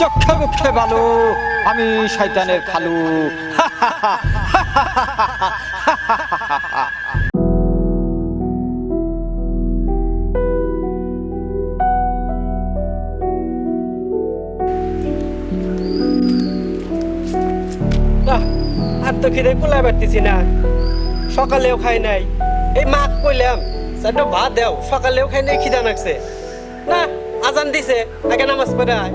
চক্ষে মুখে বালু, আমি শয়তানের খালু। আর তো খিদে কুলাই পারতেছি না, সকালেও খাই নাই। এই মাক কইলাম চারটা ভাত দেও, সকালেও খাই নাই, খিদা লাগছে না। আজান দিছে, আগে নামাজ পড়ে আয়।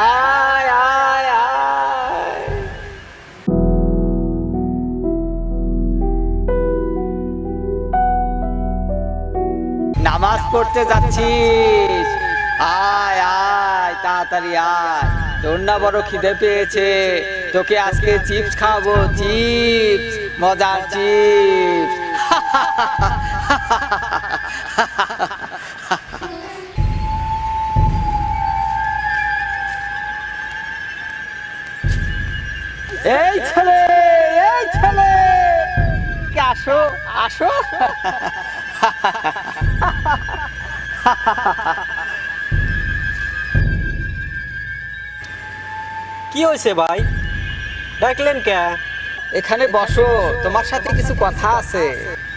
আয় আয় আয়। নামাজ পড়তে যাচ্ছিস? আয় আয়, তাড়াতাড়ি আয়। তোর না বড় খিদে পেয়েছে, তোকে আজকে চিপস খাবো, চিপস, মজার চিপস। এই ছেলে, এই ছেলে, আসো আসো। কি হয়েছে ভাই, ডাকলেন কে? এখানে বসো, তোমার সাথে কিছু কথা আছে।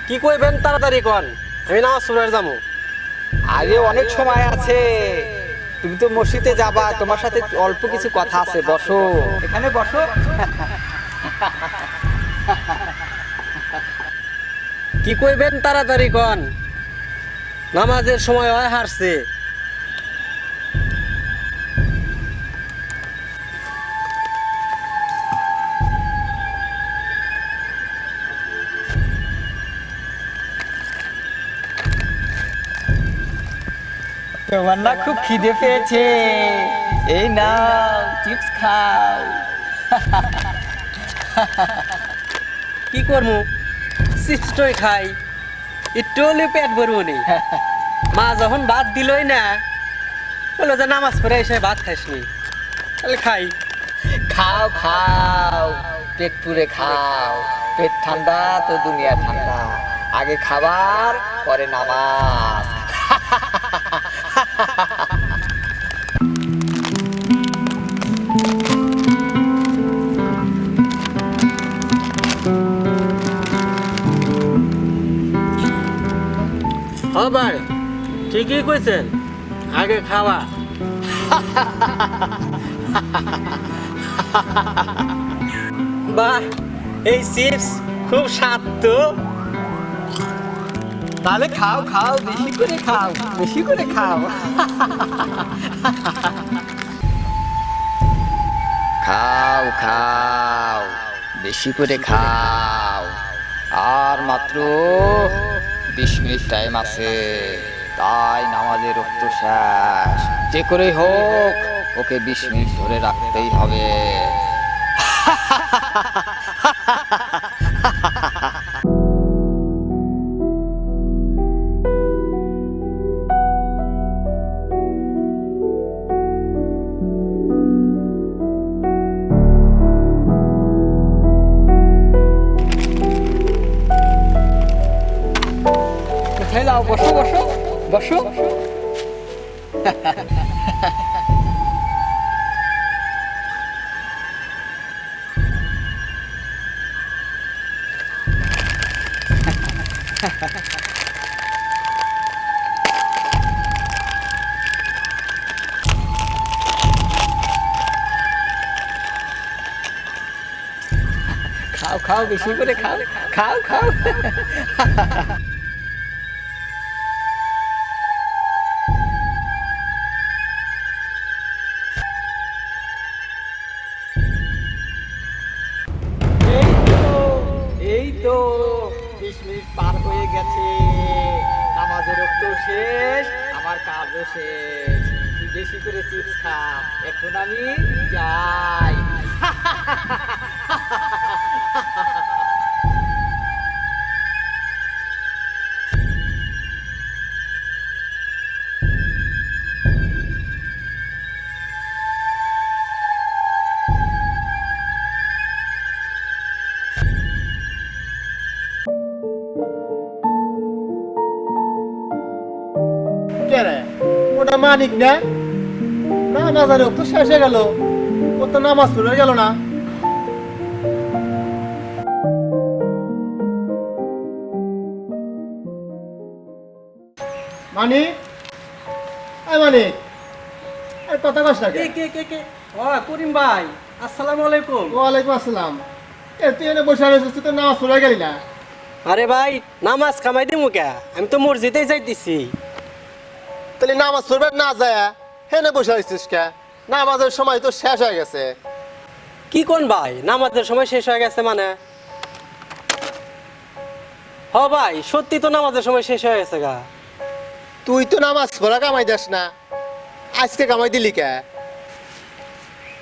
কি কইবেন তাড়াতাড়ি কন, আমি নামাজ পড়ে যাবো। আরে অনেক সময় আছে, তুমি তো মসজিদে যাবা, তোমার সাথে অল্প কিছু কথা আছে, বসো এখানে বসো। কি কইবেন তাড়াতাড়ি কন, নামাজের সময় হয় হারছে। তোমার না খুব খিদে পেয়েছে, এই নাও চিপস খাও। কি করবো, চিপসটাই খাই, একটু হলে পেট ভরবো নি। মা যখন ভাত দিলই না, বললো যে নামাজ পড়ে এসে ভাত খাসনি, তাহলে খাই। খাও খাও, পেট পুরে খাও, পেট ঠান্ডা তো দুনিয়া ঠান্ডা। আগে খাবার, পরে নামাজ। ও ভাই, ঠিকই কইছেন, আগে খাওয়া। বাহ, এই চিপস খুব স্বাদ তো। তাহলে খাও খাও, বেশি করে খাও, বেশি করে খাও। খাও খাও, বেশি করে খাও। আর মাত্র 20 মিনিট টাইম আছে, তাই নামাজের রক্ত শেষ। যে করেই হোক ওকে 20 মিনিট ধরে রাখতেই হবে। কোথায় যাও? বসো বসো বসো। খাও খাও, বেশি করে খাও, খাও খাও। এই তো 20 মিনিট পার হয়ে গেছে, নামাজের রক্ত শেষ, আমার কাজও শেষ। তুই বেশি করে চিপস খা, এখন আমি যাই। না মানিক না না না জানি ও তো শেষ হয়ে গেল ও তো নামাজ পড়ে গেল না মানিক এই মানিক এই কথা কস না কে কে কে কে ও করিম ভাই আসসালামু আলাইকুম। ওয়ালাইকুম আসসালাম এ তুই এনে বসে রয়েছিস তুই তো নামাজ পড়ে গেলি না আরে ভাই নামাজ কামাই দিমু কে আমি তো মসজিদেই যাইতেছি। তাহলে নামাজ পড়বে না যায় হেনে বসে রয়েছিস কে নামাজের সময় তো শেষ হয়ে গেছে কি কোন ভাই নামাজের সময় শেষ হয়ে গেছে মানে? হ ভাই সত্যি তো নামাজের সময় শেষ হয়ে গেছে গা। তুই তো নামাজ পড়া কামাই দেস না আজকে কামাই দিলি কে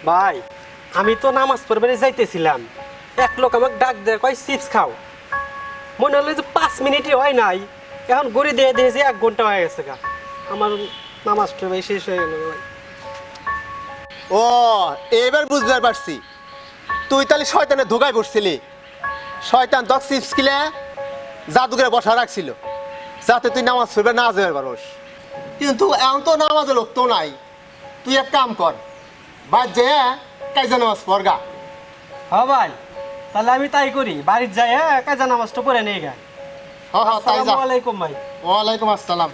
ভাই আমি তো নামাজ পড়বে যাইতেছিলাম, এক লোক আমাকে ডাক দেয় কয় চিপস খাও। মনে হলো যে 5 মিনিটই হয় নাই, এখন ঘুরে দিয়ে দিয়েছি 1 ঘন্টা হয়ে গেছে গা। আমার নামাজটা ভাই শেষ হয়ে গেল ভাই। ও এবার বুঝতে পারছি তুই তাহলে শয়তানের ধোকায় পড়ছিলি শয়তান তোকে চিপস কিলে জাদুঘরে বসা রাখছিল যাতে তুই নামাজ পড়বে না যেতে পারোস কিন্তু এখন তো নামাজের লোক তো নাই তুই এক কাম কর বাদ যে কাজে নামাজ পড়গা হ্যাঁ ভাই তাহলে আমি তাই করি, বাড়ির যাই কাজা নামাজটা পড়ে নিয়ে গা। হ্যাঁ হ্যাঁ তাই যা আসসালামু আলাইকুম ভাই। ওয়ালাইকুম আসসালাম